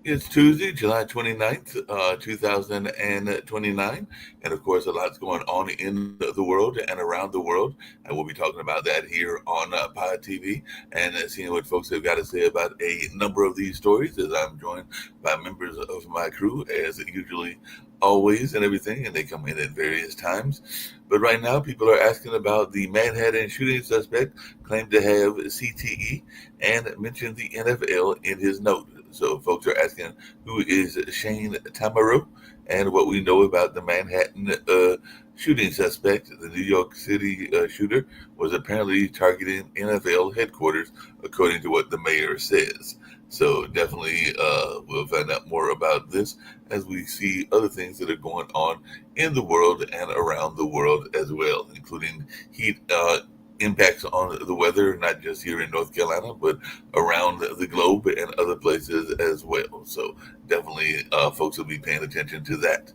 It's Tuesday, July 29th, 2029. And of course, a lot's going on in the world and around the world. And we'll be talking about that here on Pod TV and seeing what folks have got to say about a number of these stories as I'm joined by members of my crew, as usually, always, and everything. And they come in at various times. But right now, people are asking about the Manhattan shooting suspect claimed to have CTE and mentioned the NFL in his note. So folks are asking who is Shane Tamaru and what we know about the Manhattan shooting suspect. The New York City shooter was apparently targeting NFL headquarters, according to what the mayor says. So definitely, we'll find out more about this as we see other things that are going on in the world and around the world as well, including heat impacts on the weather, not just here in North Carolina, but around the globe and other places as well. So definitely, folks will be paying attention to that.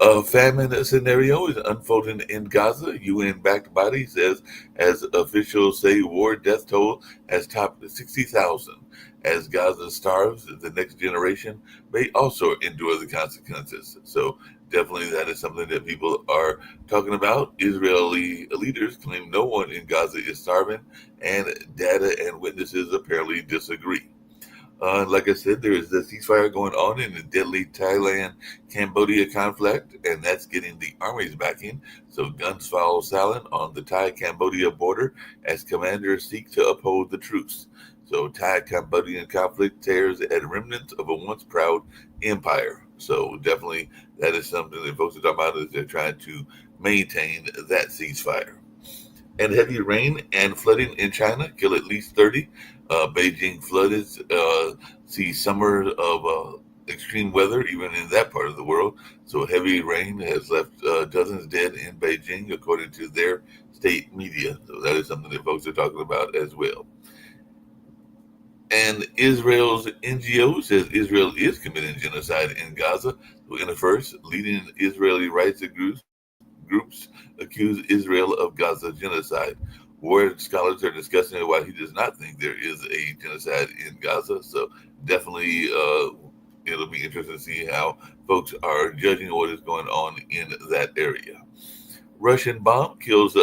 A famine scenario is unfolding in Gaza. UN-backed body says as officials say war death toll has topped 60,000. As Gaza starves, the next generation may also endure the consequences. So definitely that is something that people are talking about. Israeli leaders claim no one in Gaza is starving, and data and witnesses apparently disagree. Like I said, there is the ceasefire going on in the deadly Thailand Cambodia conflict, and that's getting the Army's backing. So guns fall silent on the Thai Cambodia border as commanders seek to uphold the truce. So Thai Cambodian conflict tears at remnants of a once proud empire. So definitely that is something that folks are talking about as they're trying to maintain that ceasefire. And heavy rain and flooding in China kill at least 30. Beijing flooded, see summer of extreme weather even in that part of the world. So heavy rain has left dozens dead in Beijing, according to their state media. So that is something that folks are talking about as well. And Israel's NGO says Israel is committing genocide in Gaza. So in the first, leading Israeli rights groups accuse Israel of Gaza genocide. War scholars are discussing why he does not think there is a genocide in Gaza. So definitely, it'll be interesting to see how folks are judging what is going on in that area. Russian bomb kills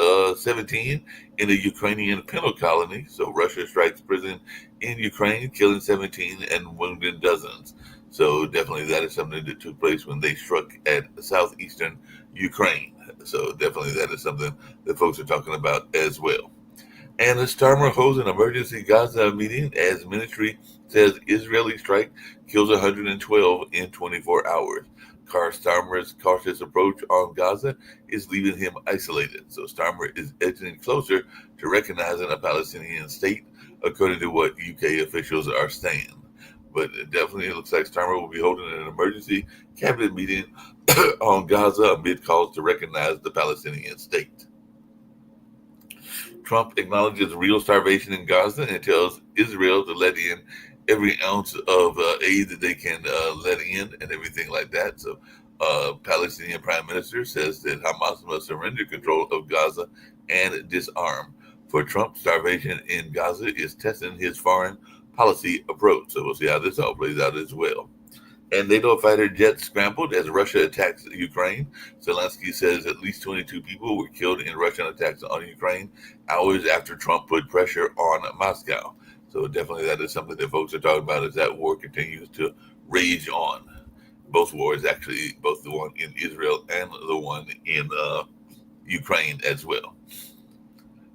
17 in a Ukrainian penal colony. So Russia strikes prison in Ukraine, killing 17 and wounding dozens. So definitely that is something that took place when they struck at southeastern Ukraine. So definitely that is something that folks are talking about as well. And the Starmer holds an emergency Gaza meeting as ministry says Israeli strike kills 112 in 24 hours. Carl Starmer's cautious approach on Gaza is leaving him isolated. So Starmer is edging closer to recognizing a Palestinian state, according to what UK officials are saying. But it definitely looks like Starmer will be holding an emergency cabinet meeting on Gaza amid calls to recognize the Palestinian state. Trump acknowledges real starvation in Gaza and tells Israel to let in every ounce of aid that they can let in and everything like that. So, Palestinian Prime Minister says that Hamas must surrender control of Gaza and disarm. For Trump, starvation in Gaza is testing his foreign policy approach. So we'll see how this all plays out as well. And NATO fighter jets scrambled as Russia attacks Ukraine. Zelensky says at least 22 people were killed in Russian attacks on Ukraine hours after Trump put pressure on Moscow. So definitely that is something that folks are talking about as that war continues to rage on. Both wars, actually, both the one in Israel and the one in Ukraine as well.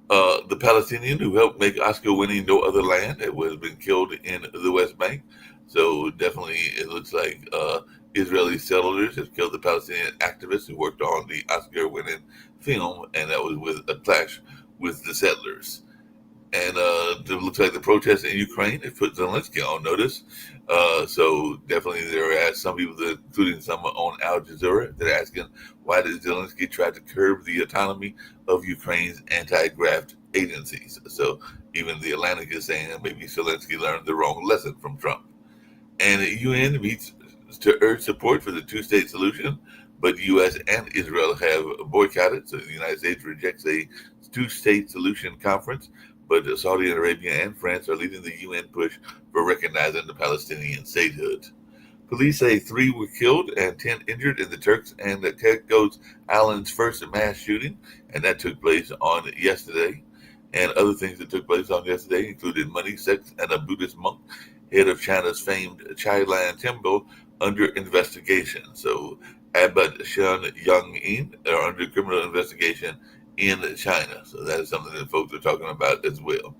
The Palestinian who helped make Oscar winning No Other Land it has been killed in the West Bank. So definitely it looks like Israeli settlers have killed the Palestinian activists who worked on the Oscar winning film, and that was with a clash with the settlers. And it looks like the protests in Ukraine have put Zelensky on notice. So definitely there are some people, that, including some on Al Jazeera, that are asking why did Zelensky try to curb the autonomy of Ukraine's anti-graft agencies? So even the Atlantic is saying that maybe Zelensky learned the wrong lesson from Trump. And the UN meets to urge support for the two-state solution, but the U.S. and Israel have boycotted. So the United States rejects a two-state solution conference, but Saudi Arabia and France are leading the UN push for recognizing the Palestinian statehood. Police say 3 were killed and 10 injured in the Turks and the Caicos Islands first mass shooting, and that took place on yesterday. And other things that took place on yesterday included money, sex, and a Buddhist monk, head of China's famed Chailan Temple, under investigation. So Abbot Shen Yang are under criminal investigation in China. So that is something that folks are talking about as well.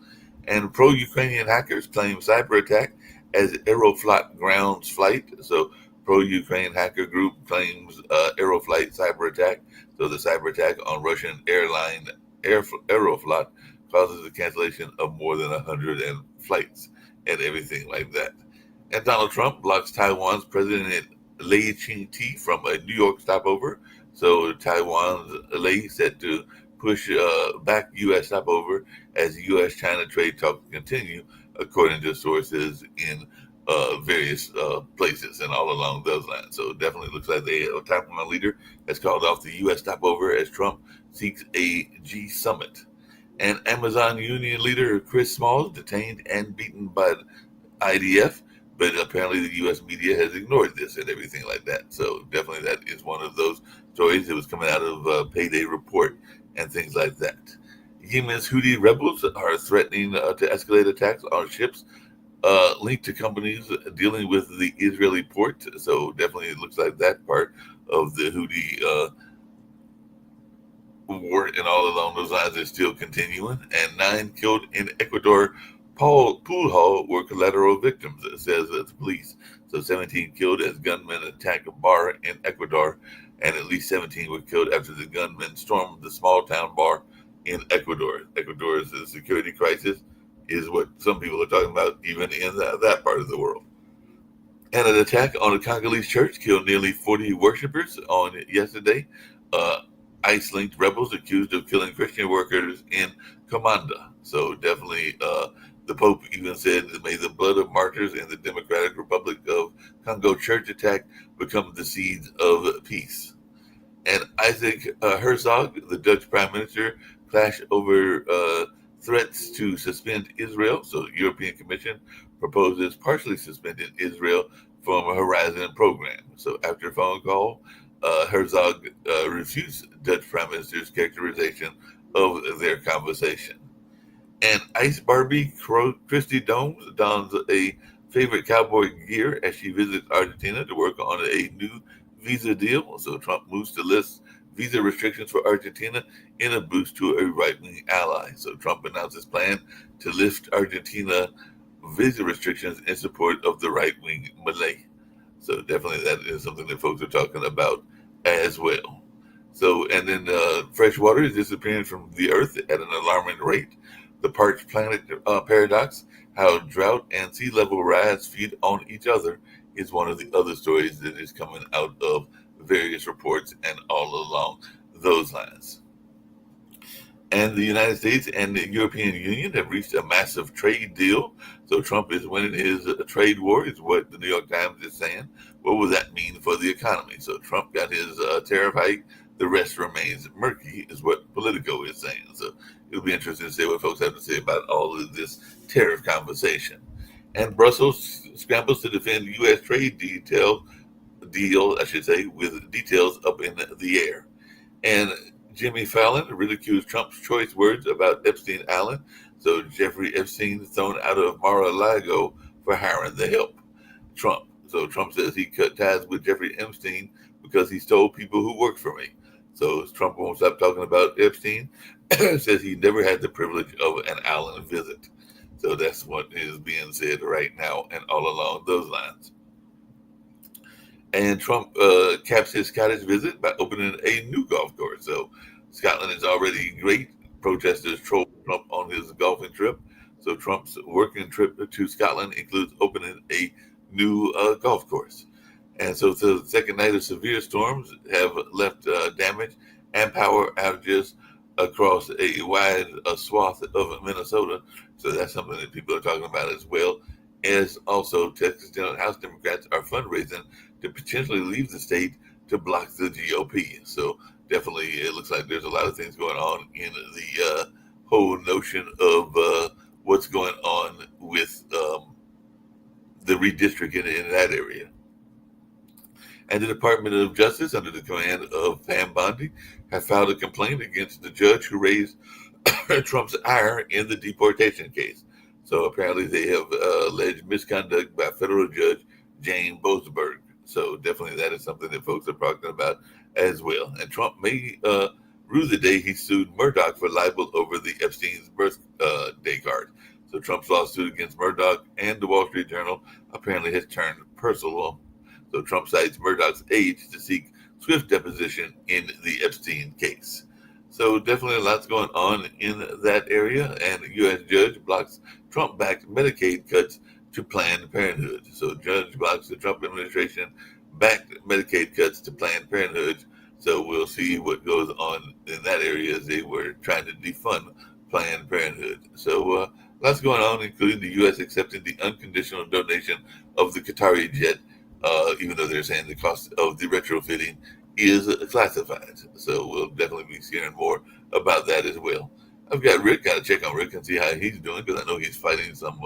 And pro-Ukrainian hackers claim cyber attack as Aeroflot grounds flight. So pro-Ukraine hacker group claims Aeroflight cyber attack. So the cyber attack on Russian airline Aeroflot causes the cancellation of more than 100 flights and everything like that. And Donald Trump blocks Taiwan's President Lai Ching-te from a New York stopover. So Taiwan's Lai set to push back U.S. stopover as U.S.-China trade talks continue, according to sources in various places and all along those lines. So it definitely looks like a Taiwan leader has called off the U.S. stopover as Trump seeks a G summit. And Amazon union leader Chris Smalls detained and beaten by IDF, but apparently the U.S. media has ignored this and everything like that. So definitely that is one of those stories that was coming out of Payday Report and things like that. Yemen's Houthi rebels are threatening to escalate attacks on ships linked to companies dealing with the Israeli port. So definitely it looks like that part of the Houthi war and all along those lines is still continuing. And 9 killed in Ecuador pool hall were collateral victims, says the police. So 17 killed as gunmen attacked a bar in Ecuador, and at least 17 were killed after the gunmen stormed the small town bar in Ecuador. Ecuador's security crisis is what some people are talking about, even in that part of the world. And an attack on a Congolese church killed nearly 40 worshippers on yesterday. ICE-linked rebels accused of killing Christian workers in Comanda. So definitely the Pope even said that may the blood of martyrs in the Democratic Republic of Congo church attack become the seeds of peace. And Isaac Herzog, the Dutch Prime Minister, clashed over threats to suspend Israel. So the European Commission proposes partially suspending Israel from a Horizon program. So after a phone call, Herzog refused Dutch Prime Minister's characterization of their conversation. And Ice Barbie Christy Domes dons a favorite cowboy gear as she visits Argentina to work on a new visa deal. So Trump moves to lift visa restrictions for Argentina in a boost to a right-wing ally. So Trump announced his plan to lift Argentina visa restrictions in support of the right-wing Milei. So definitely that is something that folks are talking about as well. So, and then fresh water is disappearing from the earth at an alarming rate. The parched planet paradox, how drought and sea level rise feed on each other, is one of the other stories that is coming out of various reports and all along those lines. And the United States and the European Union have reached a massive trade deal. So Trump is winning his trade war, is what the New York Times is saying. What will that mean for the economy? So Trump got his tariff hike. The rest remains murky, is what Politico is saying. So it'll be interesting to see what folks have to say about all of this tariff conversation. And Brussels scrambles to defend U.S. trade deal, with details up in the air. And Jimmy Fallon ridicules Trump's choice words about Epstein Island. So Jeffrey Epstein thrown out of Mar-a-Lago for hiring the help. Trump. So Trump says he cut ties with Jeffrey Epstein because he stole people who worked for me. So Trump won't stop talking about Epstein. Says he never had the privilege of an island visit. So that's what is being said right now and all along those lines. And Trump caps his Scottish visit by opening a new golf course. So Scotland is already great. Protesters troll Trump on his golfing trip. So Trump's working trip to Scotland includes opening a new golf course. And so the second night of severe storms have left damage and power outages across a wide swath of Minnesota. So that's something that people are talking about as well. As also Texas House Democrats are fundraising to potentially leave the state to block the GOP. So definitely it looks like there's a lot of things going on in the whole notion of what's going on with the redistricting in that area. and the Department of Justice, under the command of Pam Bondi, have filed a complaint against the judge who raised Trump's ire in the deportation case. So apparently they have alleged misconduct by federal judge Jane Boasberg. So definitely that is something that folks are talking about as well. And Trump may rue the day he sued Murdoch for libel over the Epstein's birthday card. So Trump's lawsuit against Murdoch and the Wall Street Journal apparently has turned personal. So Trump cites Murdoch's age to seek swift deposition in the Epstein case. So definitely lots going on in that area. And a U.S. judge blocks Trump-backed Medicaid cuts to Planned Parenthood. So judge blocks the Trump administration backed Medicaid cuts to Planned Parenthood. So we'll see what goes on in that area as they were trying to defund Planned Parenthood. So lots going on, including the U.S. accepting the unconditional donation of the Qatari jet, even though they're saying the cost of the retrofitting is classified. So we'll definitely be hearing more about that as well. I've got Rick, got to check on Rick and see how he's doing because I know he's fighting some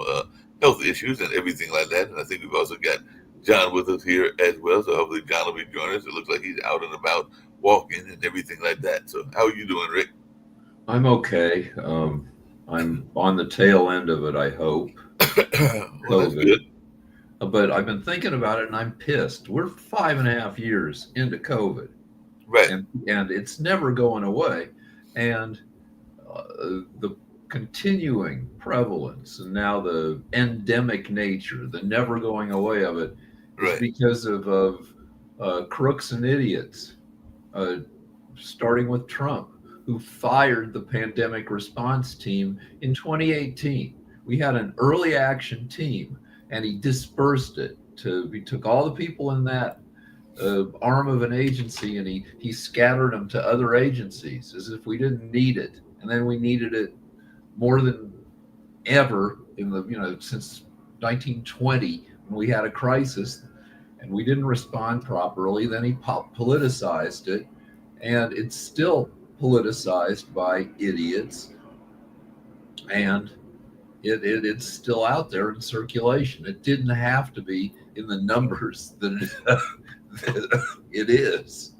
health issues and everything like that. And I think we've also got John with us here as well. So hopefully John will be joining us. It looks like he's out and about walking and everything like that. So how are you doing, Rick? I'm okay. I'm on the tail end of it, I hope. Well, that's good. But I've been thinking about it and I'm pissed. We're 5.5 years into COVID. Right. And it's never going away. And the continuing prevalence and now the endemic nature, the never going away of it, is because of crooks and idiots, starting with Trump, who fired the pandemic response team in 2018. We had an early action team, and he dispersed it. He took all the people in that arm of an agency, and he scattered them to other agencies as if we didn't need it. And then we needed it more than ever since 1920 when we had a crisis, and we didn't respond properly. Then he politicized it, and it's still politicized by idiots, and it's still out there in circulation. It didn't have to be in the numbers that it is.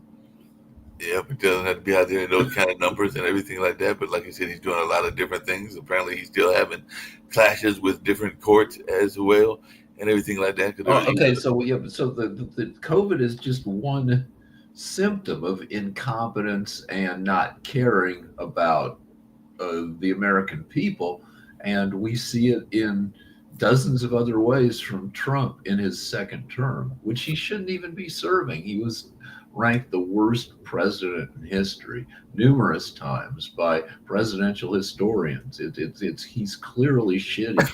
Yeah, it doesn't have to be out there in those kind of numbers and everything like that. But like I said, he's doing a lot of different things. Apparently, he's still having clashes with different courts as well and everything like that. Okay, so the COVID is just one symptom of incompetence and not caring about the American people. And we see it in dozens of other ways from Trump in his second term, which he shouldn't even be serving. He was ranked the worst president in history numerous times by presidential historians. He's clearly shitty.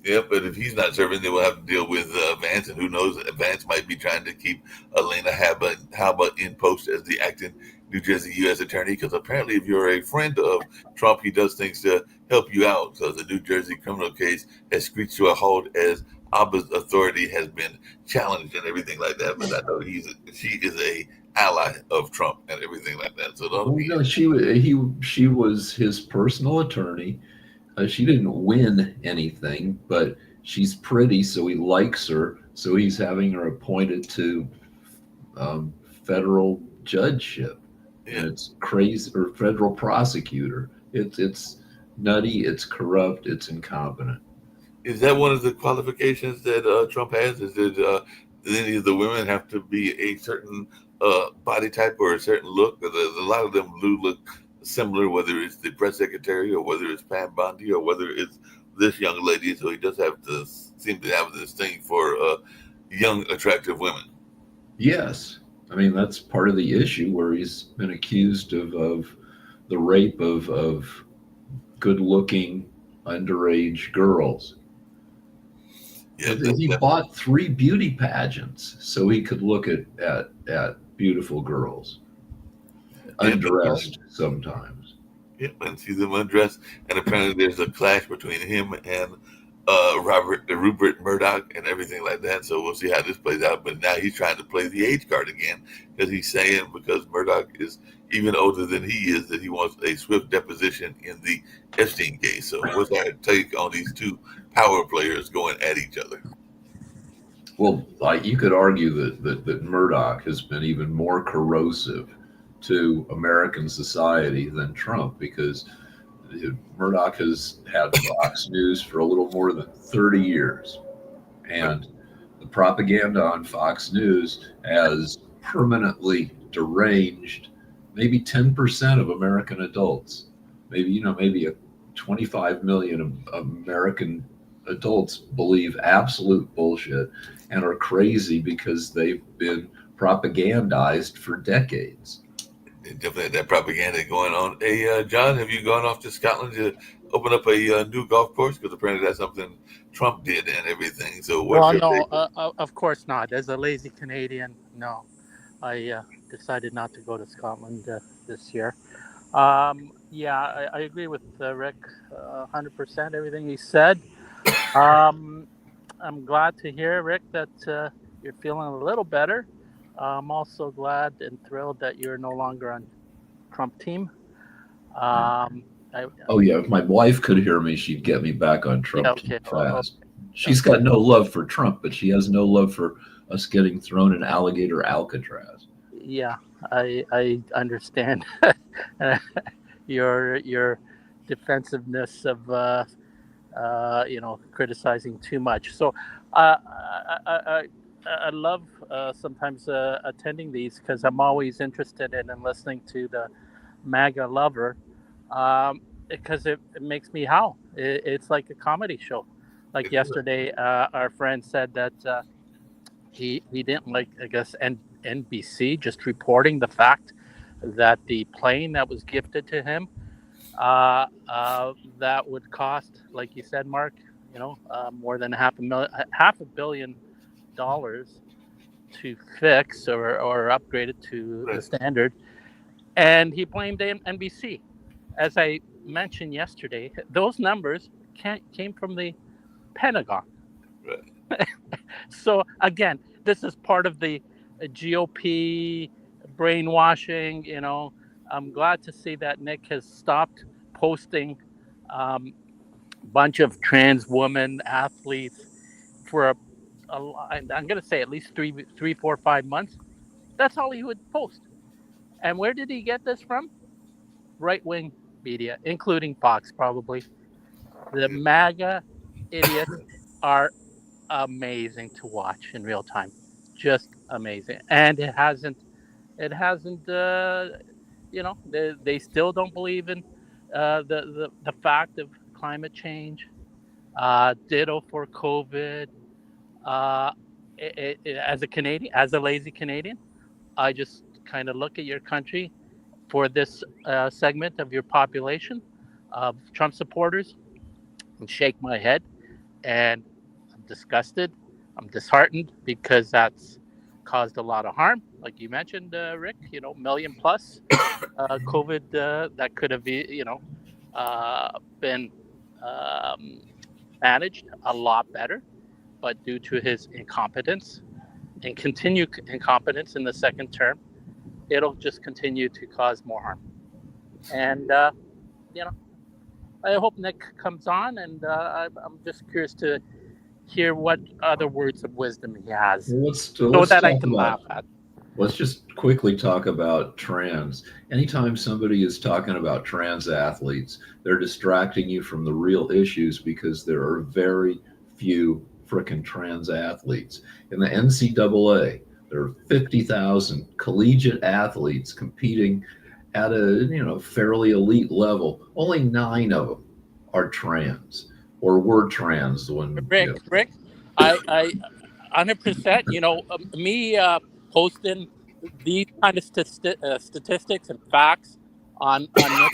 Yeah, but if he's not serving, then we'll have to deal with Vance, and who knows, Vance might be trying to keep Elena Haba in post as the acting New Jersey U.S. attorney, because apparently if you're a friend of Trump, he does things to help you out. So the New Jersey criminal case has screeched to a halt as Aba's authority has been challenged and everything like that. But I know she is a ally of Trump and everything like that. So she was his personal attorney. She didn't win anything, but she's pretty, so he likes her. So he's having her appointed to federal judgeship. Yeah. And it's crazy, or federal prosecutor. It's nutty. It's corrupt. It's incompetent. Is that one of the qualifications that Trump has? Is that any of the women have to be a certain body type or a certain look? Because a lot of them do look similar, whether it's the press secretary or whether it's Pam Bondi or whether it's this young lady. So he does have to seem to have this thing for young, attractive women. Yes. I mean, that's part of the issue where he's been accused of the rape of good-looking underage girls. Yeah, he bought 3 beauty pageants so he could look at beautiful girls. Undressed sometimes. Yeah, and see them undressed. And apparently there's a clash between him and Rupert Murdoch and everything like that. So we'll see how this plays out. But now he's trying to play the age card again because he's saying because Murdoch is even older than he is that he wants a swift deposition in the Epstein case. So what's our take on these two power players going at each other? Well, like you could argue that Murdoch has been even more corrosive to American society than Trump, because Murdoch has had Fox News for a little more than 30 years. And the propaganda on Fox News has permanently deranged maybe 10% of American adults. Maybe a 25 million American adults believe absolute bullshit and are crazy because they've been propagandized for decades. Definitely that propaganda going on. Hey, John, have you gone off to Scotland to open up a new golf course? Because apparently that's something Trump did and everything. So what's Well, your no, take? of course not. As a lazy Canadian, no, I decided not to go to Scotland this year. Yeah, I agree with Rick 100%, everything he said. Um, I'm glad to hear, Rick, that you're feeling a little better. I'm also glad and thrilled that you're no longer on Trump team. Um, I, Oh yeah, if my wife could hear me, she'd get me back on yeah, Trump too okay, fast. She's okay. got no love for Trump, but she has no love for us getting thrown in alligator Alcatraz. Yeah, I understand your defensiveness of criticizing too much. So I love sometimes attending these because I'm always interested in listening to the MAGA lover, because it makes me howl. It's like a comedy show. Like yesterday, our friend said that he didn't like, I guess, NBC just reporting the fact that the plane that was gifted to him, that would cost, like you said, Mark, more than $500 million to fix or upgrade it to the Right, standard. And he blamed NBC. As I mentioned yesterday, those numbers came from the Pentagon. right. So again, this is part of the GOP brainwashing. I'm glad to see that Nick has stopped posting um, bunch of trans women athletes for I'm going to say at least 3, 4, 5 months. That's all he would post. And where did he get this from? Right wing media, including Fox, probably. The MAGA idiots are amazing to watch in real time, just amazing. And it hasn't they still don't believe in the fact of climate change. Ditto for COVID. uh, as a Canadian, as a lazy Canadian, I just kind of look at your country for this segment of your population of Trump supporters and shake my head, and I'm disgusted. I'm disheartened because that's caused a lot of harm. Like you mentioned, Rick, million plus COVID that could have, been um, managed a lot better. But due to his incompetence and continued incompetence in the second term, it'll just continue to cause more harm. And, you know, I hope Nick comes on, and I'm just curious to hear what other words of wisdom he has so Let's that I talk can about laugh at. let's just quickly talk about trans. Anytime somebody is talking about trans athletes, they're distracting you from the real issues, because there are very few frickin' trans athletes. In the NCAA, there are 50,000 collegiate athletes competing at a fairly elite level. Only 9 of them are trans or were trans when Rick, I 100%. Me posting these kind of statistics and facts on Nick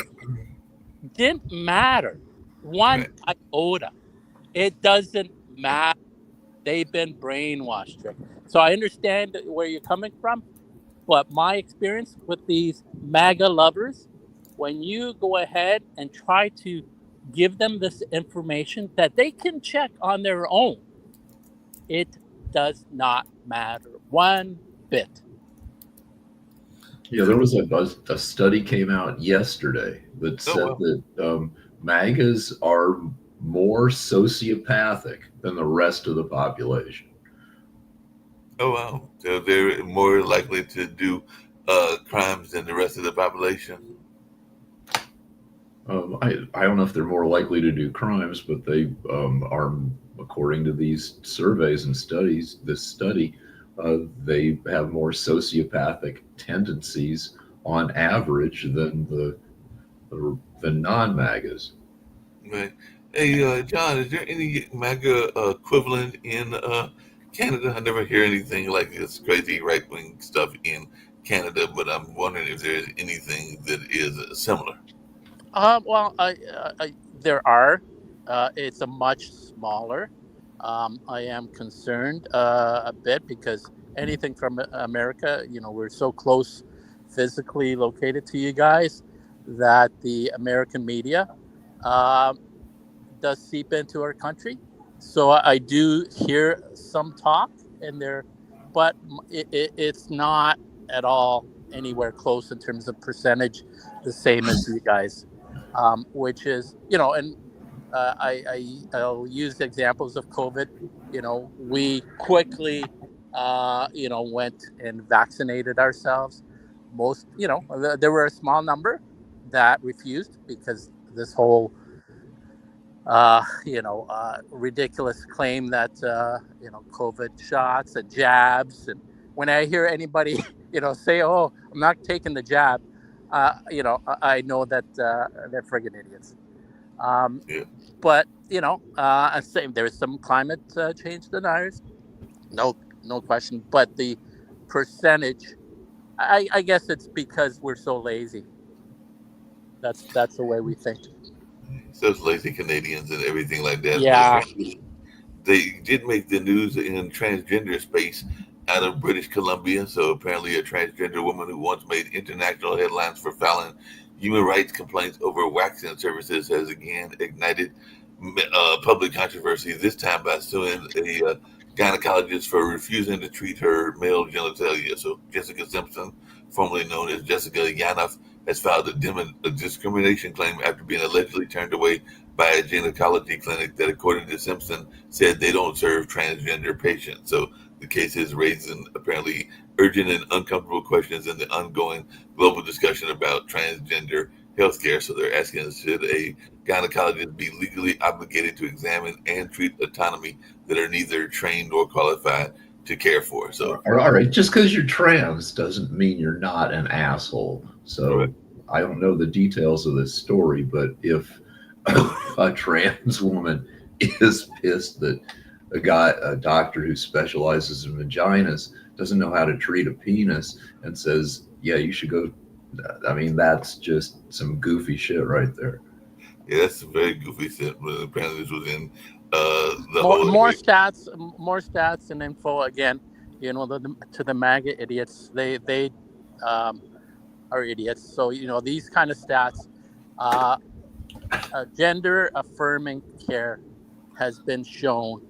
didn't matter one Right. iota. It doesn't matter. They've been brainwashed, Rick. So I understand where you're coming from, but my experience with these MAGA lovers, when you go ahead and try to give them this information that they can check on their own, it does not matter one bit. Yeah, there was a study came out yesterday that Oh said well. that MAGAs are more sociopathic than the rest of the population. Oh wow! So they're more likely to do crimes than the rest of the population. I don't know if they're more likely to do crimes, but they are, according to these surveys and studies, this study, they have more sociopathic tendencies on average than the non-MAGAs. Right. Hey, John, is there any MAGA equivalent in Canada? I never hear anything like this crazy right wing stuff in Canada, but I'm wondering if there's anything that is similar. Well, there are. It's a much smaller. I am concerned a bit because anything from America, we're so close physically located to you guys that the American media um, does seep into our country. So I do hear some talk in there, but it's not at all anywhere close in terms of percentage the same as you guys, which is, and I'll use examples of COVID. We quickly, went and vaccinated ourselves. Most, there were a small number that refused because this whole ridiculous claim that COVID shots and jabs. And when I hear anybody, say, "Oh, I'm not taking the jab," I know that they're friggin' idiots. Um, Yeah. but same. There's some climate change deniers, no question. But the percentage, I guess it's because we're so lazy. That's the way we think. Those lazy Canadians and everything like that. But Yeah. apparently, they did make the news in transgender space out of British Columbia. So apparently, a transgender woman who once made international headlines for filing human rights complaints over vaccine services has again ignited public controversy. This time by suing a gynecologist for refusing to treat her male genitalia. So Jessica Simpson, formerly known as Jessica Yanoff, has filed a discrimination claim after being allegedly turned away by a gynecology clinic that, according to Simpson, said they don't serve transgender patients. So the case is raising apparently urgent and uncomfortable questions in the ongoing global discussion about transgender healthcare. So they're asking, should a gynecologist be legally obligated to examine and treat autonomy that are neither trained nor qualified to care for? So, All right, just because you're trans doesn't mean you're not an asshole. right. So I don't know the details of this story, but if a trans woman is pissed that a doctor who specializes in vaginas, doesn't know how to treat a penis and says, "Yeah, you should go." I mean, that's just some goofy shit right there. Yeah, that's a very goofy set. But apparently, this was in the More, whole. more stats and info again. To the MAGA idiots, they um, are idiots. So these kind of stats, uh, gender affirming care has been shown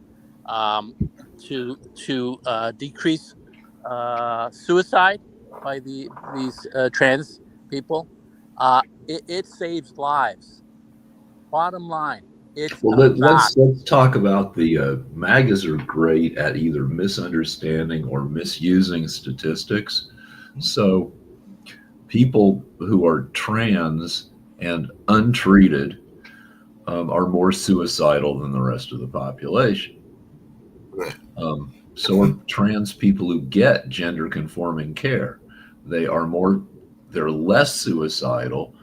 um, to decrease suicide by these trans people. It saves lives. Bottom line, it's Well, a fact. let's talk about the MAGAs are great at either misunderstanding or misusing statistics. So people who are trans and untreated are more suicidal than the rest of the population. Right. So are trans people who get gender conforming care. They are they're less suicidal,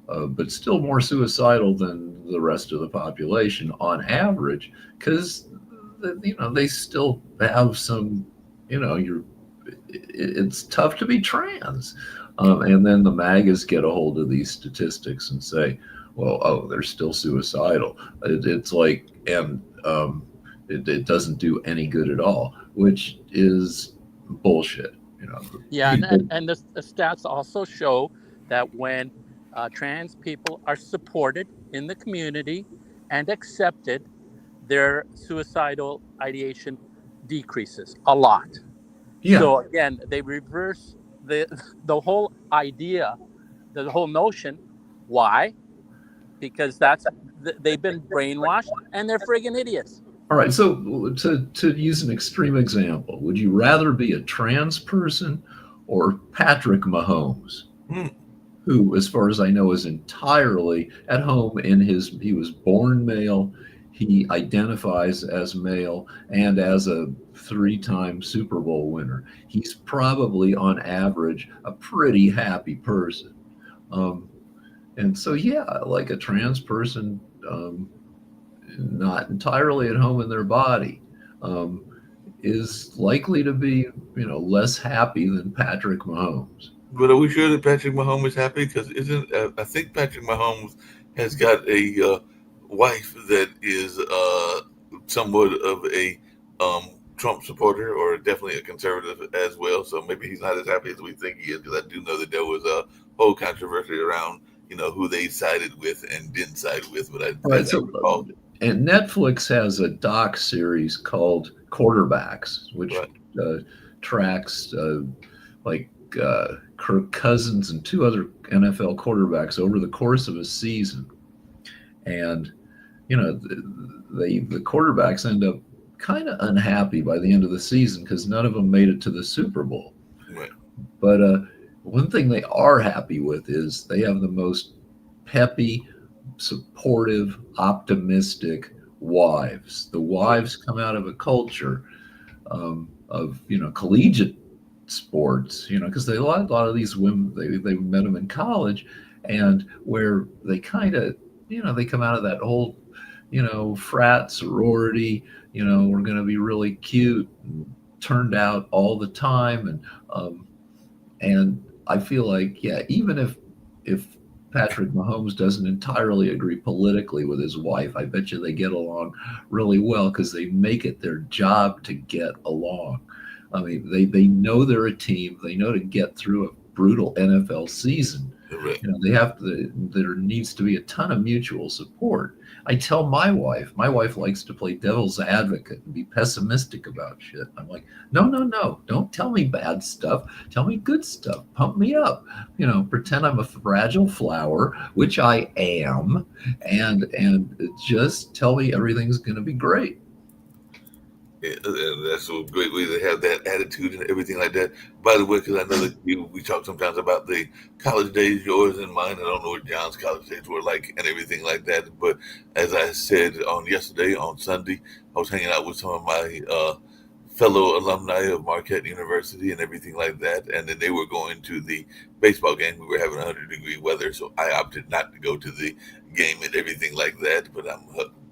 but still more suicidal than the rest of the population on average, because they still have some, it's tough to be trans. And then the MAGAs get a hold of these statistics and say, well, oh, they're still suicidal. It's like, and it doesn't do any good at all, which is bullshit. Yeah, People, and the stats also show that when trans people are supported in the community and accepted, their suicidal ideation decreases a lot. yeah, So again, they reverse the whole idea, the whole notion. Why? Because they've been brainwashed and they're friggin' idiots. All right. So to use an extreme example, would you rather be a trans person or Patrick Mahomes, Hmm. who, as far as I know, is entirely at home in his, he was born male, he identifies as male, and as a three-time Super Bowl winner, he's probably on average a pretty happy person. Um, and so, yeah, like a trans person, not entirely at home in their body, um, is likely to be, less happy than Patrick Mahomes. But are we sure that Patrick Mahomes is happy? Because isn't I think Patrick Mahomes has got a wife that is somewhat of a Trump supporter, or definitely a conservative as well. So maybe he's not as happy as we think he is. Because I do know that there was a whole controversy around who they sided with and didn't side with. But All right, as I so recall, and Netflix has a doc series called Quarterbacks, which right, uh, tracks like Kirk Cousins and two other NFL quarterbacks over the course of a season, and the quarterbacks end up kind of unhappy by the end of the season because none of them made it to the Super Bowl. right, But one thing they are happy with is they have the most peppy, supportive, optimistic wives. The wives come out of a culture of collegiate sports, because they a lot of these women they met them in college, and where they kind of they come out of that whole frat sorority. We're going to be really cute and turned out all the time, and I feel like, yeah, even if Patrick Mahomes doesn't entirely agree politically with his wife, I bet you they get along really well because they make it their job to get along. I mean, they know they're a team. They know to get through a brutal NFL season. right. They have to. There needs to be a ton of mutual support. I tell my wife likes to play devil's advocate and be pessimistic about shit. I'm like, no, no, no, don't tell me bad stuff. Tell me good stuff. Pump me up. Pretend I'm a fragile flower, which I am, and just tell me everything's going to be great. Yeah, and that's a great way to have that attitude and everything like that. By the way, because I know that we talk sometimes about the college days, yours and mine. I don't know what John's college days were like and everything like that. But as I said on yesterday, on Sunday, I was hanging out with some of my fellow alumni of Marquette University and everything like that. And then they were going to the baseball game. We were having 100-degree weather, so I opted not to go to the game and everything like that. But I'm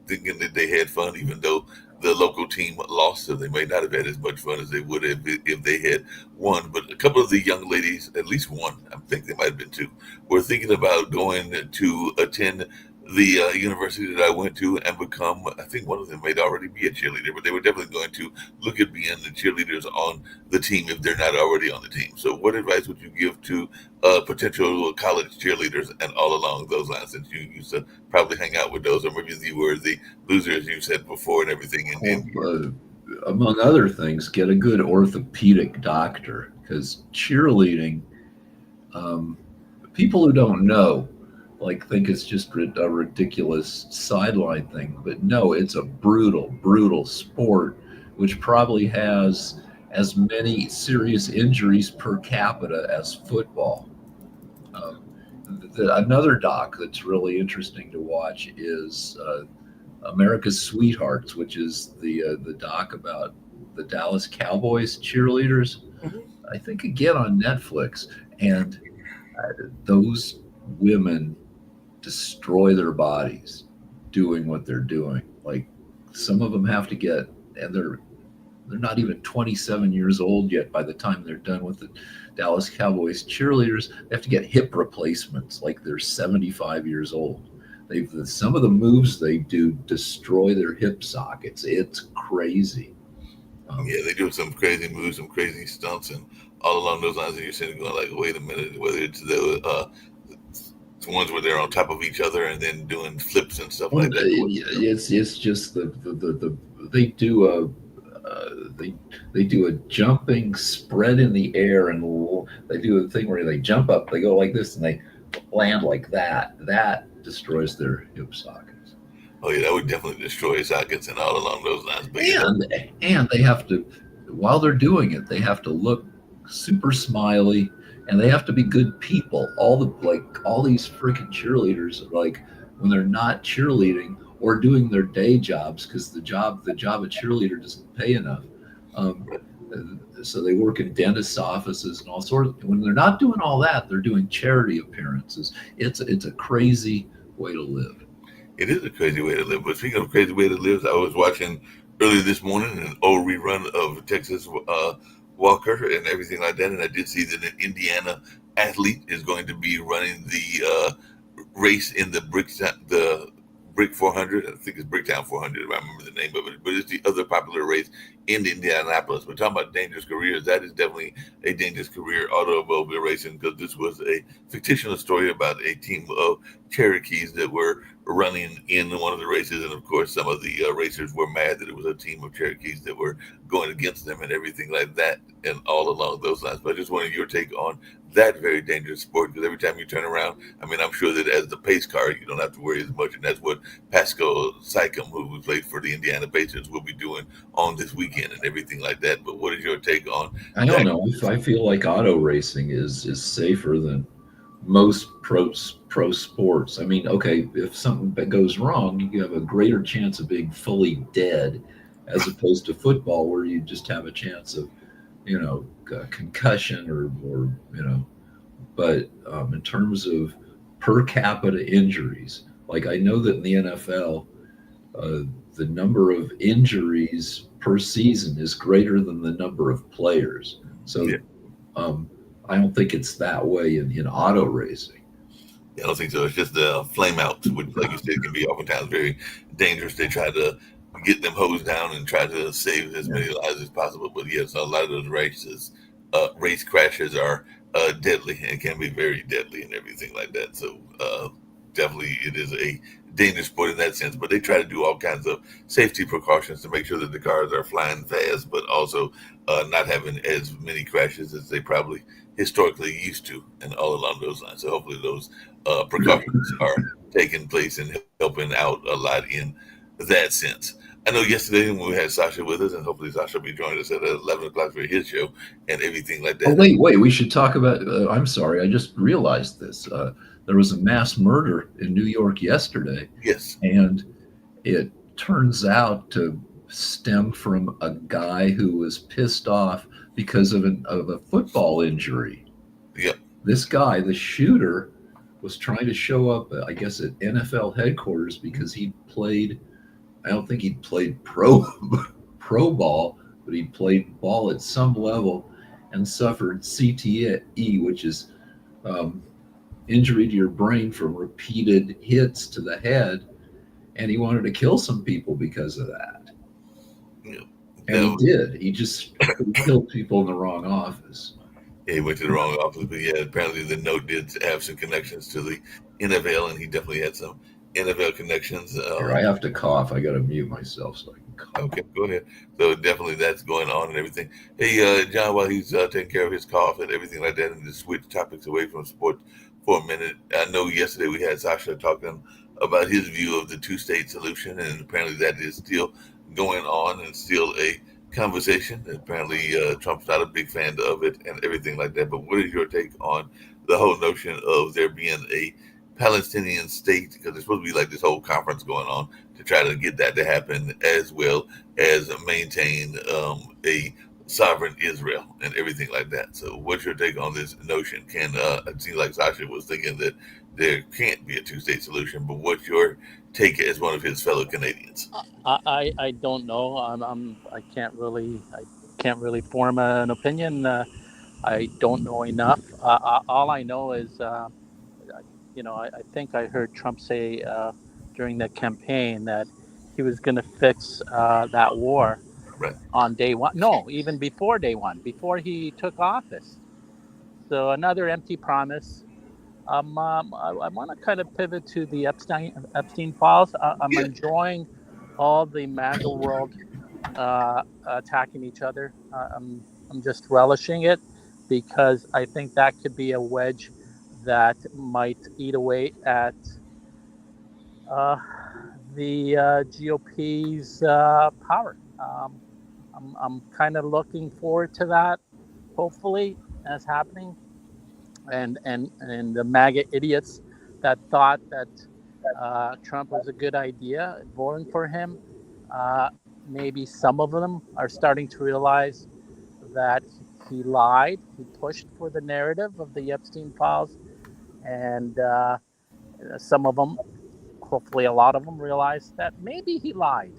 thinking that they had fun, even though the local team lost, so they may not have had as much fun as they would have if they had won. But a couple of the young ladies, at least one, I think there might have been two, were thinking about going to attend the university that I went to and become. I think one of them may already be a cheerleader, but they were definitely going to look at being the cheerleaders on the team if they're not already on the team. So, what advice would you give to potential college cheerleaders and all along those lines, since you used to probably hang out with those, or maybe you were the losers you said before and everything? Well, among other things, get a good orthopedic doctor because cheerleading, um, people who don't know think it's just a ridiculous sideline thing, but no, it's a brutal, brutal sport, which probably has as many serious injuries per capita as football. Um, Another doc that's really interesting to watch is America's Sweethearts, which is the doc about the Dallas Cowboys cheerleaders. Mhm. I think again on Netflix, and those women destroy their bodies doing what they're doing. Like some of them have to get, and they're not even 27 years old yet by the time they're done with the Dallas Cowboys cheerleaders. They have to get hip replacements like they're 75 years old. Some of the moves they do destroy their hip sockets. It's crazy. Yeah, they do some crazy moves, some crazy stunts, and all along those lines. And you're sitting going like, wait a minute, whether it's the ones where they're on top of each other and then doing flips and stuff like that. It's just the they do a they do a jumping spread in the air, and they do a thing where they jump up, they go like this, and they land like that. That destroys their hip sockets. Oh yeah, that would definitely destroy sockets and all along those lines. But you know, And they have to, while they're doing it, they have to look super smiley, and they have to be good people. All these freaking cheerleaders, like when they're not cheerleading or doing their day jobs, because the job of cheerleader doesn't pay enough. Um, so they work in dentist offices and all sorts. When they're not doing all that, they're doing charity appearances. It's a crazy way to live. it is a crazy way to live. But speaking of crazy way to live, I was watching earlier this morning an old rerun of Texas Walker and everything like that, and I did see that an Indiana athlete is going to be running the race in the Brick 400. I think it's Bricktown 400, if I remember the name of it. But it's the other popular race in Indianapolis. We're talking about dangerous careers. That is definitely a dangerous career, automobile racing, because this was a fictional story about a team of Cherokees that were running in one of the races. And of course, some of the racers were mad that it was a team of Cherokees that were going against them and everything like that, and all along those lines. But I just wanted your take on that very dangerous sport, because every time you turn around, I mean, I'm sure that as the pace car, you don't have to worry as much. And that's what Pascal Siakam, who played for the Indiana Pacers, will be doing on this weekend and everything like that. But what is your take on I don't that? know. I feel like auto racing is safer than most pro sports. I mean, okay, if something goes wrong, you have a greater chance of being fully dead, as opposed to football, where you just have a chance of, concussion or But in terms of per capita injuries, like I know that in the NFL, uh, the number of injuries per season is greater than the number of players. So Yeah, um, I don't think it's that way in auto racing. I don't think so. It's just the flame outs, which, like you said, can be oftentimes very dangerous. They try to get them hosed down and try to save as Yeah. many lives as possible. But yes, a lot of those races, race crashes are deadly and can be very deadly and everything like that. So definitely, it is a dangerous sport in that sense. But they try to do all kinds of safety precautions to make sure that the cars are flying fast, but also not having as many crashes as they probably historically used to, and all along those lines. So hopefully those precautions are taking place and helping out a lot in that sense. I know yesterday when we had Sasha with us, and hopefully Sasha will be joining us at 11 o'clock for his show and everything like Oh, that. wait, we should talk about. I'm sorry, I just realized this. There was a mass murder in New York yesterday, Yes. and it turns out to stem from a guy who was pissed off because of a football injury. Yep. This guy, the shooter, was trying to show up, I guess, at NFL headquarters because he played. I don't think he'd played pro ball, but he played ball at some level and suffered CTE, which is um, injury to your brain from repeated hits to the head. And he wanted to kill some people because of that. Yep. And he No, did. He killed people in the wrong office. he went to the wrong office, but yeah, apparently the note did have some connections to the NFL, and he definitely had some NFL connections. Here, I have to cough. I got to mute myself so I can cough. Okay, go ahead. So definitely that's going on and everything. Hey, John, while he's taking care of his cough and everything like that, and to switch topics away from sports for a minute, I know yesterday we had Sasha talking about his view of the two-state solution, and apparently that is still going on and still a conversation. Apparently, Trump's not a big fan of it and everything like that. But what is your take on the whole notion of there being a Palestinian state? Because there's supposed to be like this whole conference going on to try to get that to happen, as well as maintain a sovereign Israel and everything like that. So, what's your take on this notion? Can it seems like Sasha was thinking that there can't be a two-state solution, but what's your take as one of his fellow Canadians? I don't know. I can't really form an opinion. I don't know enough. All I know is, I think I heard Trump say during the campaign that he was going to fix that war Right. on day one. No, even before day one, before he took office. So another empty promise. I want to kind of pivot to the Epstein files. I'm Yeah. enjoying all the MAGA world attacking each other. I'm just relishing it because I think that could be a wedge that might eat away at uh, the GOP's power. I'm kind of looking forward to that. Hopefully, that's happening. And the MAGA idiots that thought that Trump was a good idea, voting for him, maybe some of them are starting to realize that he lied. He pushed for the narrative of the Epstein files, and some of them, hopefully a lot of them, realize that maybe he lied,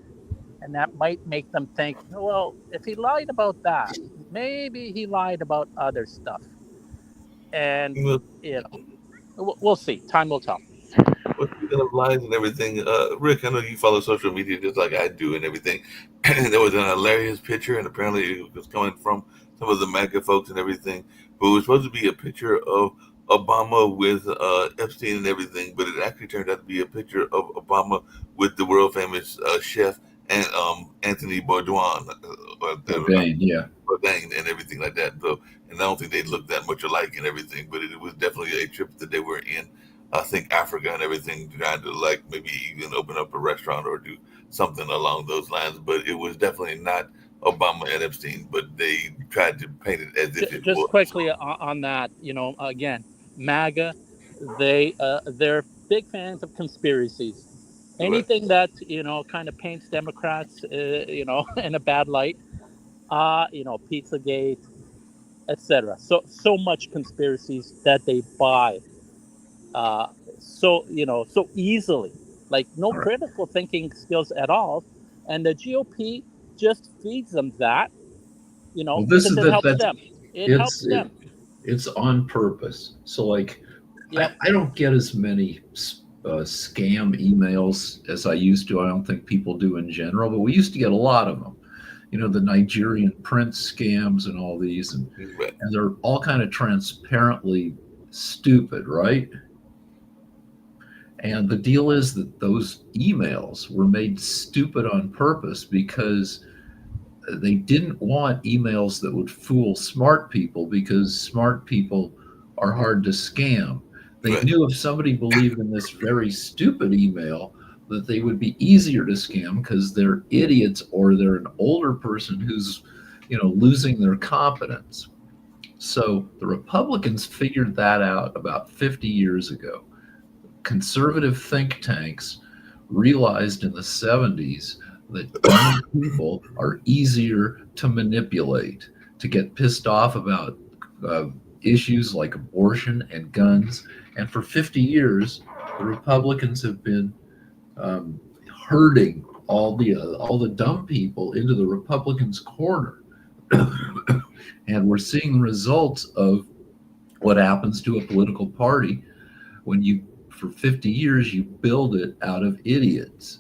and that might make them think, well, if he lied about that, maybe he lied about other stuff. And we'll see. Time will tell. Well, speaking of lies and everything, Rick, I know you follow social media just like I do and everything. There was an hilarious picture, and apparently it was coming from some of the MAGA folks and everything. But it was supposed to be a picture of Obama with Epstein and everything, but it actually turned out to be a picture of Obama with the world famous chef and Anthony Bourdain, Bourdain and everything like that. So, and I don't think they looked that much alike and everything, but it was definitely a trip that they were in. I think Africa and everything, trying to like maybe even open up a restaurant or do something along those lines. But it was definitely not Obama and Epstein, but they tried to paint it as if it just was. Quickly on that, again, MAGA, they're big fans of conspiracies. Anything that kind of paints Democrats, in a bad light, Pizzagate, etc. So much conspiracies that they buy. So easily, like no critical thinking skills at all, and the GOP just feeds them that, because it helps them. It helps them. It's on purpose. So like, I don't get as many scam emails as I used to. I don't think people do in general, but we used to get a lot of them. The Nigerian prince scams and all these, and they're all kind of transparently stupid, right? And the deal is that those emails were made stupid on purpose because they didn't want emails that would fool smart people, because smart people are hard to scam. They knew if somebody believed in this very stupid email that they would be easier to scam because they're idiots or they're an older person who's, losing their competence. So the Republicans figured that out about 50 years ago. Conservative think tanks realized in the 70s that dumb people are easier to manipulate, to get pissed off about issues like abortion and guns. And for 50 years, the Republicans have been herding all the dumb people into the Republicans' corner. And we're seeing the results of what happens to a political party when for 50 years, you build it out of idiots.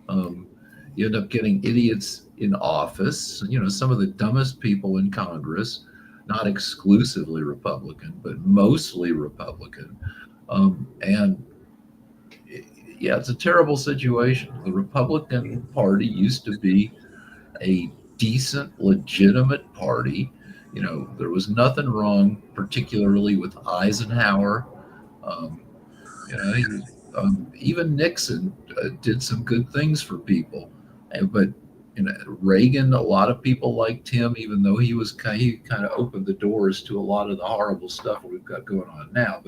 You end up getting idiots in office, some of the dumbest people in Congress, not exclusively Republican, but mostly Republican. It's a terrible situation. The Republican Party used to be a decent, legitimate party. There was nothing wrong, particularly with Eisenhower. Even Nixon did some good things for people, but Reagan, a lot of people liked him, even though he kind of opened the doors to a lot of the horrible stuff we've got going on now.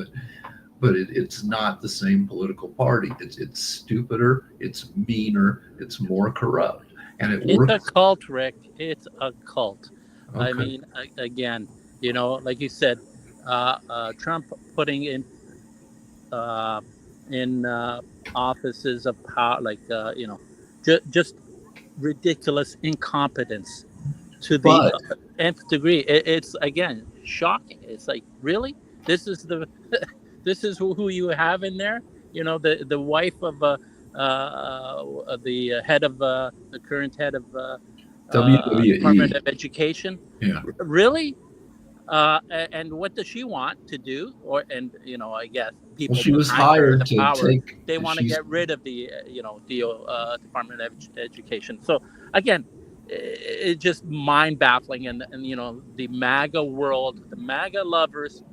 But it's not the same political party. It's stupider, it's meaner, it's more corrupt, and it's a cult, Rick. It's a cult. Okay. I mean, again, like you said, Trump putting in offices of power, like just ridiculous incompetence to the nth degree. It's again shocking. It's like, really, this is who you have in there. The wife of the head of the current head of WWE. Department of Education. Yeah, really. And what does she want to do? I guess people. Well, she was hired to power, take. They want to get rid of the, Department of Education. So again, it's just mind baffling. And the MAGA world, the MAGA lovers,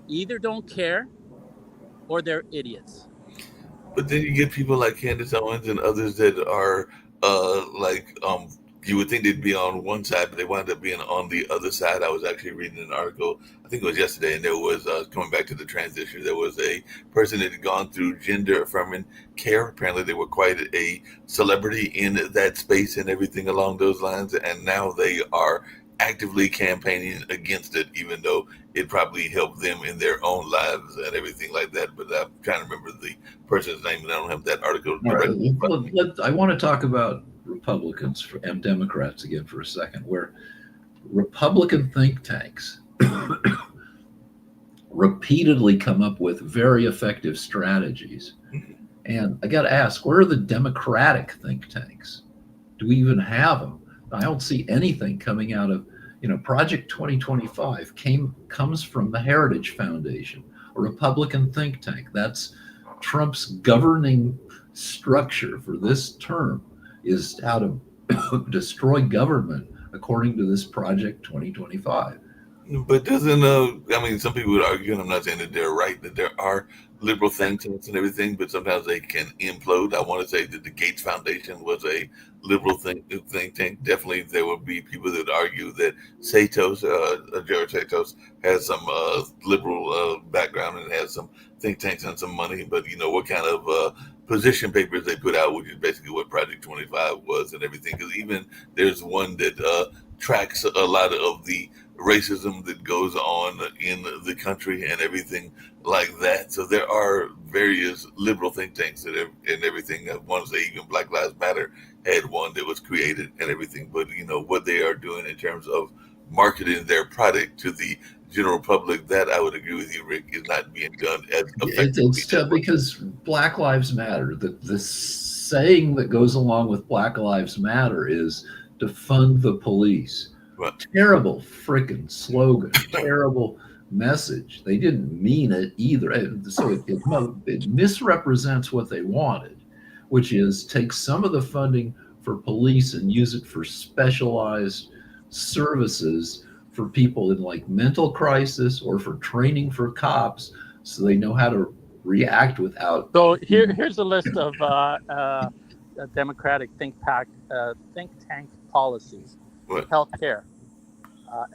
either don't care, or they're idiots. But then you get people like Candace Owens and others that are like you would think they'd be on one side, but they wind up being on the other side. I was actually reading an article, I think it was yesterday, and there was coming back to the trans issue. There was a person that had gone through gender affirming care. Apparently, they were quite a celebrity in that space and everything along those lines, and now they are actively campaigning against it, even though it probably helped them in their own lives and everything like that. But I'm trying to remember the person's name, and I don't have that article. All right, I want to talk about Republicans and Democrats again for a second, where Republican think tanks repeatedly come up with very effective strategies. And I got to ask, where are the Democratic think tanks? Do we even have them? I don't see anything coming out of, Project 2025 comes from the Heritage Foundation, a Republican think tank. That's Trump's governing structure for this term, is how to destroy government according to this Project 2025. But doesn't some people would argue, and I'm not saying that they're right, that there are liberal think tanks and everything, but sometimes they can implode. I want to say that the Gates Foundation was a liberal think tank. Definitely, there will be people that argue that Santos, Jared Santos, has some liberal background and has some think tanks and some money. But what kind of position papers they put out, which is basically what Project 25 was and everything. Because even there's one that tracks a lot of the racism that goes on in the country and everything like that. So there are various liberal think tanks that and everything. I want to say even Black Lives Matter had one that was created and everything. But what they are doing in terms of marketing their product to the general public, that I would agree with you, Rick, is not being done as effectively. It's because Black Lives Matter. The saying that goes along with Black Lives Matter is defund the police. Right. Terrible freaking slogan, terrible message. They didn't mean it either. So it misrepresents what they wanted, which is take some of the funding for police and use it for specialized services for people in like mental crisis or for training for cops so they know how to react without. So here's a list of Democratic think tank policies. What? Healthcare,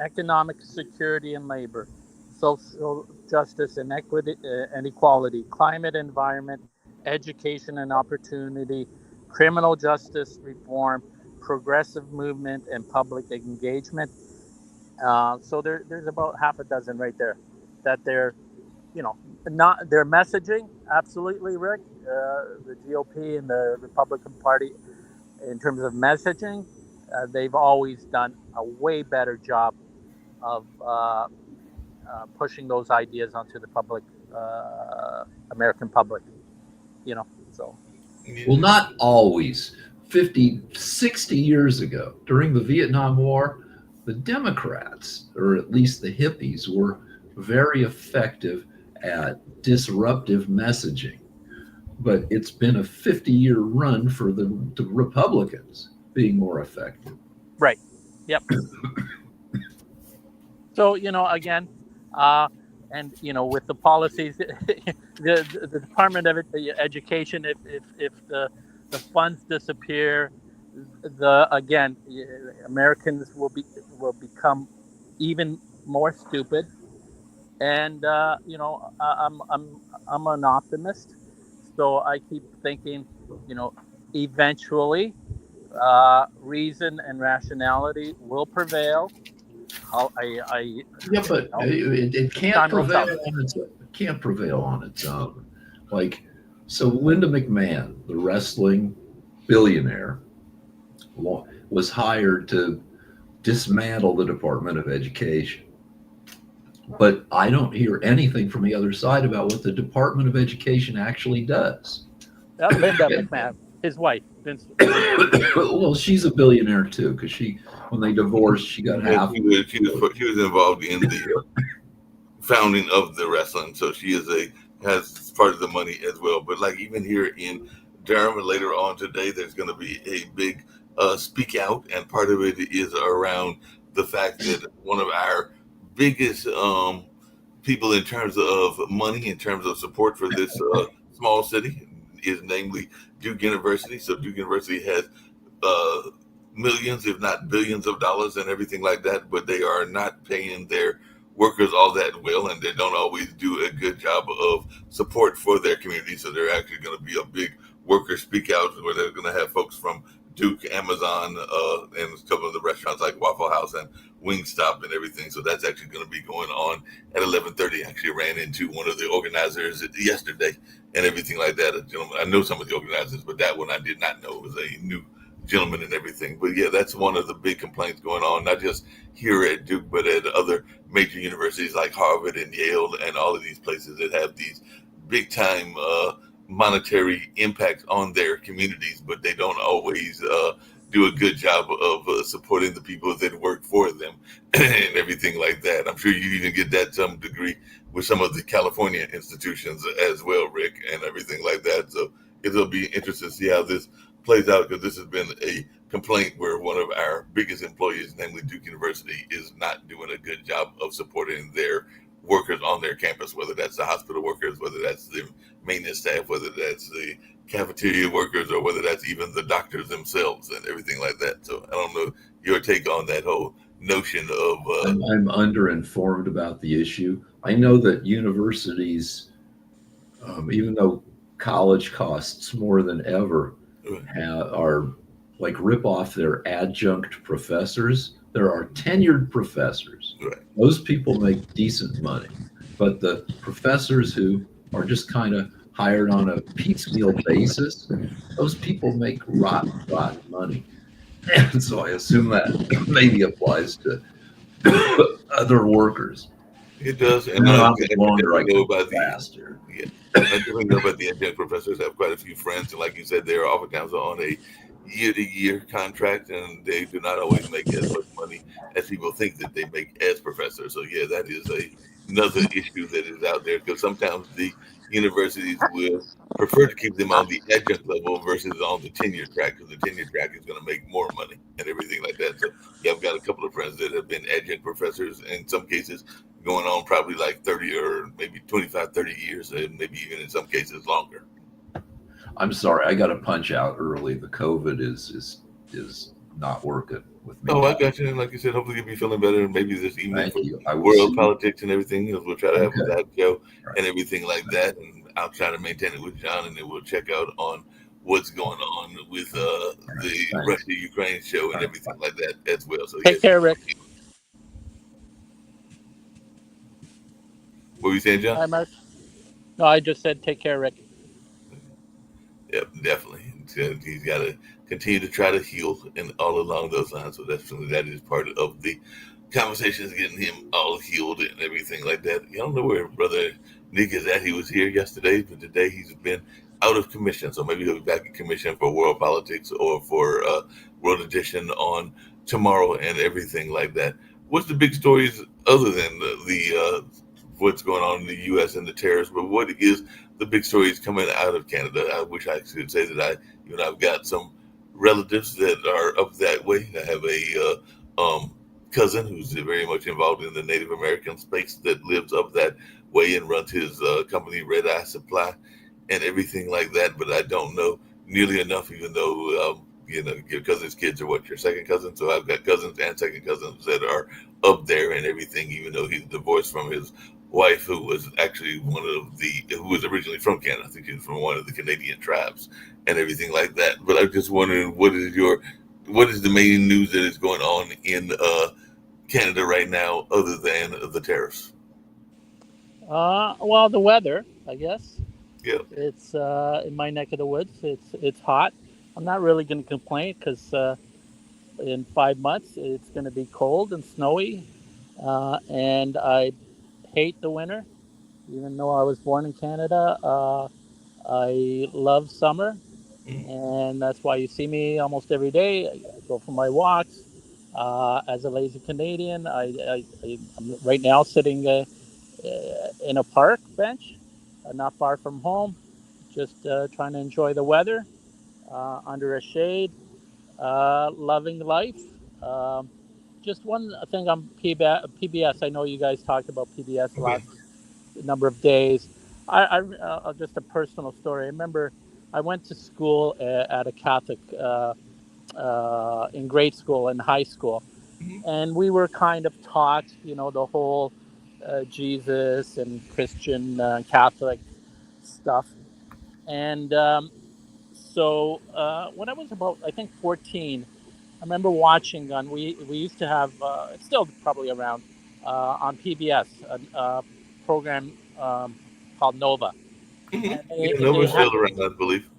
economic security and labor, social justice and equity and equality, climate, environment, education and opportunity, criminal justice reform, progressive movement, and public engagement. So there's about half a dozen right there that they're, not their messaging. Absolutely, Rick. The GOP and the Republican Party, in terms of messaging, they've always done a way better job of pushing those ideas onto the public, American public, so. Well, not always. 50, 60 years ago, during the Vietnam War, the Democrats, or at least the hippies, were very effective at disruptive messaging. But it's been a 50-year run for the Republicans being more effective. Right. Yep. So, again, and, with the policies, the Department of Education, if the funds disappear, Americans will become even more stupid. And, I'm an optimist. So I keep thinking, eventually, reason and rationality will prevail. But it can't prevail on its own. Like, so Linda McMahon, the wrestling billionaire, was hired to dismantle the Department of Education. But I don't hear anything from the other side about what the Department of Education actually does. Linda McMahon, his wife. Well, she's a billionaire too, because when they divorced, she got half. She was involved in the founding of the wrestling, so she has part of the money as well. But like even here in Durham, and later on today, there's going to be a big speak out, and part of it is around the fact that one of our biggest people in terms of money, in terms of support for this small city, is namely Duke University. So Duke University has uh, millions, if not billions of dollars and everything like that, but they are not paying their workers all that well, and they don't always do a good job of support for their community. So they're actually going to be a big worker speak out where they're going to have folks from Duke, Amazon, and a couple of the restaurants like Waffle House and Wingstop and everything. So that's actually going to be going on at 11:30. I actually ran into one of the organizers yesterday and everything like that. A gentleman, I know some of the organizers, but that one I did not know. It was a new gentleman and everything. But yeah, that's one of the big complaints going on, not just here at Duke, but at other major universities like Harvard and Yale and all of these places that have these big time monetary impacts on their communities, but they don't always do a good job of supporting the people that work for them and everything like that. I'm sure you even get that to some degree with some of the California institutions as well, Rick, and everything like that. So it'll be interesting to see how this plays out, because this has been a complaint where one of our biggest employees, namely Duke University, is not doing a good job of supporting their workers on their campus, whether that's the hospital workers, whether that's the maintenance staff, whether that's the cafeteria workers, or whether that's even the doctors themselves and everything like that. So I don't know your take on that whole notion of I'm underinformed about the issue. I know that universities, even though college costs more than ever, are like rip off their adjunct professors. There are tenured professors. Right. Those people make decent money, but the professors who are just kind of hired on a piecemeal basis, those people make rotten money. And so I assume that maybe applies to other workers. It does, and how I longer I know go about faster. I definitely know about the adjunct professors. I have quite a few friends, and like you said, they are oftentimes on a year-to-year contract, and they do not always make as much money as people think that they make as professors. So yeah, that is another issue that is out there, because sometimes the universities will prefer to keep them on the adjunct level versus on the tenure track, because the tenure track is going to make more money and everything like that. So yeah, I've got a couple of friends that have been adjunct professors, in some cases going on probably like 30 or maybe 25, 30 years, and maybe even in some cases longer. I'm sorry, I got to punch out early. The COVID is not working with me. Oh, I got you. And like you said, hopefully you'll be feeling better, and maybe this evening Thank for you. I will world see. politics and everything, we'll try to have Okay. that show Right. and everything like that. And I'll try to maintain it with John, and then we'll check out on what's going on with the Thanks. Russia-Ukraine show and Right. everything like that as well. So Take care, Rick. What were you saying, John? Hi, Mark. No, I just said take care, Rick. Yep, definitely. He's got to continue to try to heal and all along those lines. So definitely that is part of the conversations, getting him all healed and everything like that. I don't know where Brother Nick is at. He was here yesterday, but today he's been out of commission. So maybe he'll be back in commission for World Politics or for World Edition on tomorrow and everything like that. What's the big stories other than the what's going on in the U.S. and the tariffs? But what is the big stories coming out of Canada? I wish I could say that I've got some relatives that are up that way. I have a cousin who's very much involved in the Native American space that lives up that way and runs his company Red Eye Supply and everything like that. But I don't know nearly enough, even though your cousin's kids are what, your second cousin? So I've got cousins and second cousins that are up there and everything, even though he's divorced from his wife, who was actually who was originally from Canada. I think she was from one of the Canadian tribes and everything like that. But I'm just wondering, what is the main news that is going on in Canada right now, other than the tariffs? Well, the weather, I guess. Yeah. It's in my neck of the woods. It's hot. I'm not really going to complain, because in 5 months it's going to be cold and snowy, and I hate the winter. Even though I was born in Canada, I love summer, and that's why you see me almost every day. I go for my walks. As a lazy Canadian, I'm right now sitting in a park bench, not far from home, just trying to enjoy the weather under a shade, loving life. Just one thing on PBS. I know you guys talked about PBS last number of days. Just a personal story. I remember I went to school at a Catholic in grade school and high school, Mhm. and we were kind of taught, the whole Jesus and Christian Catholic stuff. And so when I was about, I think, 14, I remember watching we used to have, it's still probably around, on PBS, a program called Nova. Mhm. And Yeah, they Nova's had, still around, I believe.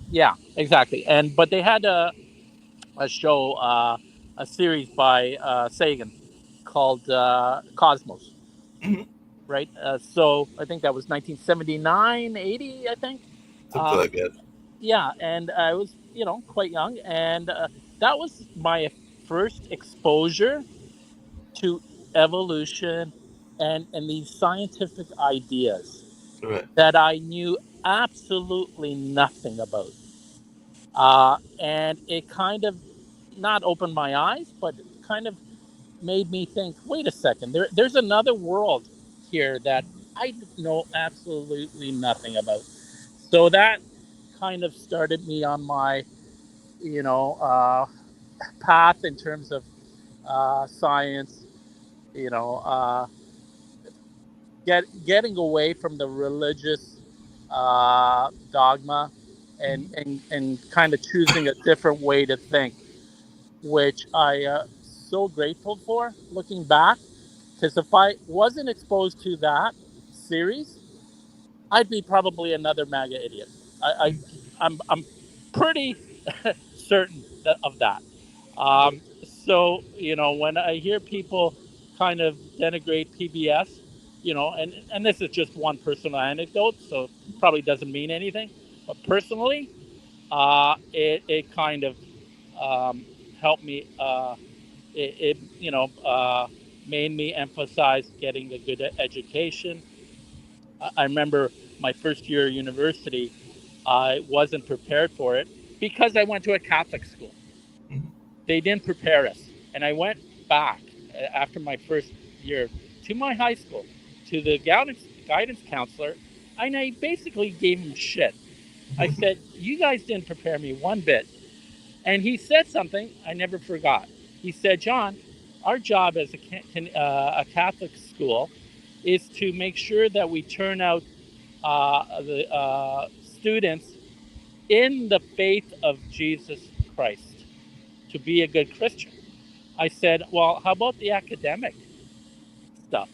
yeah, exactly. But they had a show, a series by Sagan called Cosmos, Mhm. right? So I think that was 1979, 80, I think. Something Um, like that. yeah, and I was, quite young, and that was my first exposure to evolution and these scientific ideas Right. that I knew absolutely nothing about. And it kind of not opened my eyes, but kind of made me think, wait a second, there's another world here that I know absolutely nothing about. So that kind of started me on my, you know, uh, path in terms of science, you know, uh, getting away from the religious dogma, Mhm. and kind of choosing a different way to think, which I so grateful for looking back. Because if I wasn't exposed to that series, I'd be probably another MAGA idiot. I'm pretty certain of that. So when I hear people kind of denigrate PBS, and this is just one personal anecdote, so probably doesn't mean anything, but personally, it kind of um, helped me. It made me emphasize getting a good education. I remember my first year of university, I wasn't prepared for it because I went to a Catholic school. Mhm. They didn't prepare us. And I went back after my first year to my high school, to the guidance counselor, and I basically gave him shit. I said, "You guys didn't prepare me one bit." And he said something I never forgot. He said, "John, our job as a Catholic school is to make sure that we turn out the students in the faith of Jesus Christ to be a good Christian." I said, "Well, how about the academic stuff?"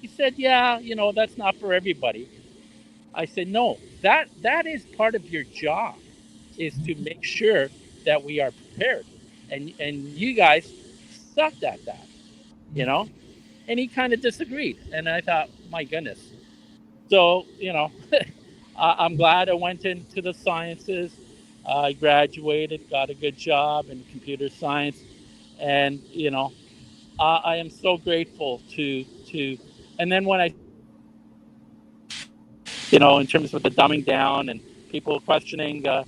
He said, "Yeah, that's not for everybody." I said, "No, that is part of your job, is to make sure that we are prepared, and you guys sucked at that, you know." And he kind of disagreed, and I thought, my goodness. So I'm glad I went into the sciences. I graduated, got a good job in computer science, and I am so grateful to. And then when I, in terms of the dumbing down and people questioning, uh,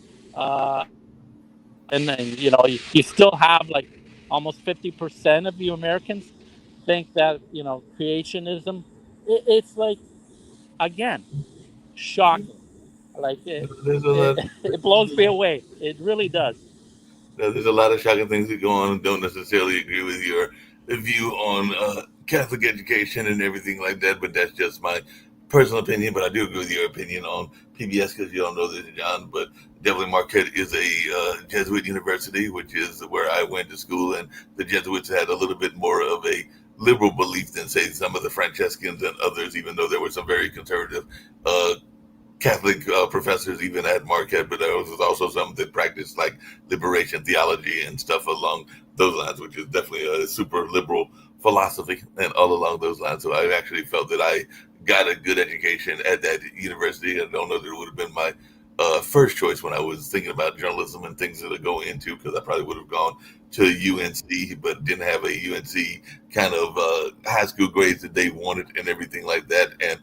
and you still have like almost 50% of you Americans think that creationism. It's like, again, shocking. Like There's a lot. it blows me away. It really does. There's a lot of shocking things that go on and don't necessarily agree with your view on Catholic education and everything like that. But that's just my personal opinion. But I do agree with your opinion on PBS because you all know this, John. But definitely Marquette is a Jesuit university, which is where I went to school. And the Jesuits had a little bit more of a liberal belief than, say, some of the Franciscans and others, even though there were some very conservative uh, Catholic professors even at Marquette, but there was also some that practiced like liberation theology and stuff along those lines, which is definitely a super liberal philosophy and all along those lines. So I actually felt that I got a good education at that university. I don't know that it would have been my first choice when I was thinking about journalism and things that I go into, because I probably would have gone to UNC, but didn't have a UNC kind of high school grades that they wanted and everything like that. And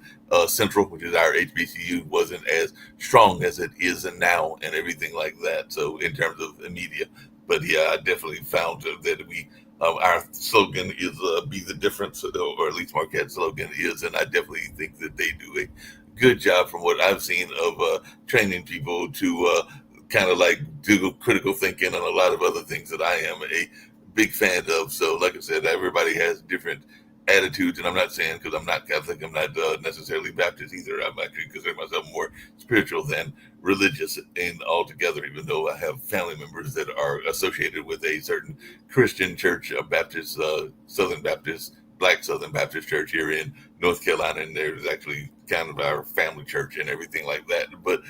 Central, which is our HBCU, wasn't as strong as it is now and everything like that. So in terms of the media, but yeah, I definitely found that our slogan is "Be the difference," or at least Marquette's slogan is, and I definitely think that they do a good job from what I've seen of training people to kind of like do critical thinking and a lot of other things that I am a big fan of. So, like I said, everybody has different attitudes, and I'm not saying because I'm not Catholic, I'm not necessarily Baptist either. I'm actually consider myself more spiritual than religious in altogether, even though I have family members that are associated with a certain Christian church, a Baptist, Southern Baptist, Black Southern Baptist church here in North Carolina, and there's actually kind of our family church and everything like that. But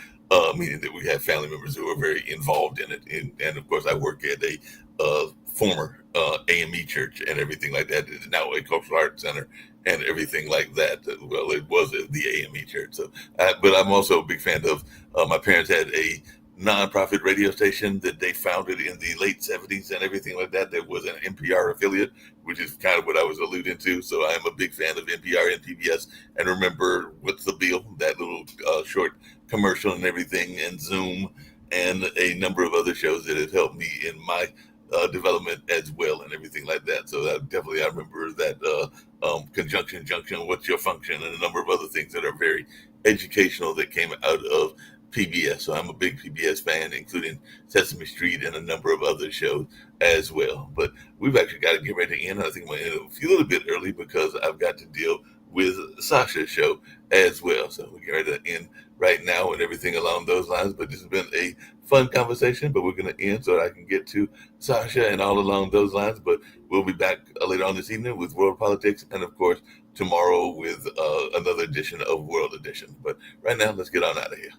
meaning that we have family members who are very involved in it, and of course, I work at a former AME church and everything like that. It's now a cultural arts center and everything like that. Well, it was the AME church. So, but I'm also a big fan of. My parents had a nonprofit radio station that they founded in the late 70s and everything like that. There was an NPR affiliate, which is kind of what I was alluding to. So I'm a big fan of NPR and PBS. And remember, What's the Bill? That little short commercial and everything, and Zoom, and a number of other shows that have helped me in my development as well and everything like that. So I remember that conjunction, junction, what's your function, and a number of other things that are very educational that came out of PBS. So I'm a big PBS fan, including Sesame Street and a number of other shows as well. But we've actually got to get ready to end. I think I'm going to end a little bit early because I've got to deal with Sasha's show as well. So we're ready to end right now and everything along those lines. But this has been a fun conversation, but we're going to end so that I can get to Sasha and all along those lines. But we'll be back later on this evening with World Politics, and of course tomorrow with another edition of World Edition. But right now, let's get on out of here.